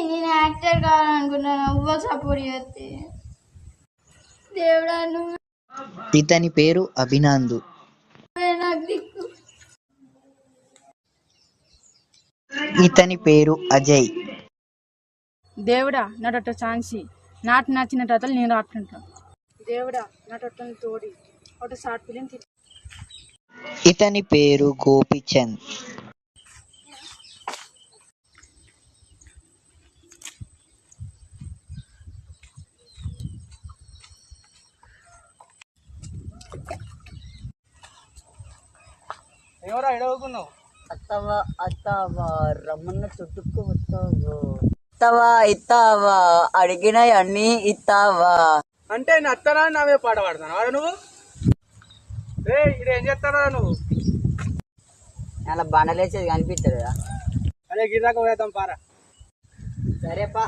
నేను యాక్టర్ కావాలనుకున్నాను, నువ్వు సపోర్ట్ చేస్తే. దేవుడా నువ్వు ఇతని పేరు అభినందు. నాకు దిక్కు. ఇతని పేరు అజయ్. దేవుడా నాటొట్ట ఛాన్సి నాటు నచ్చిన కథలు నేను రాకుంటా. దేవుడా నాటొట్టని తోడి ఒకటి షార్ట్ ఫిలిం. ఇతని పేరు గోపిచంద్. ఎవరా ఎడవుకున్నావు? అత్తవా అత్తవా రమ్మన్న చుట్టుకు వస్తావు. ఇత్తవా ఇత్తావా అడిగిన అన్ని ఇత్తావా. అంటే నత్తనా నావే పాట పాడుతాను వాడు నువ్వు. రే ఇక్కడ ఏం చేస్తారా నువ్వు? అలా బండలేసేది కనిపిస్తుంది కదా. అదే గిరిదాకా పోయేద్దాం పారా. సరేపా.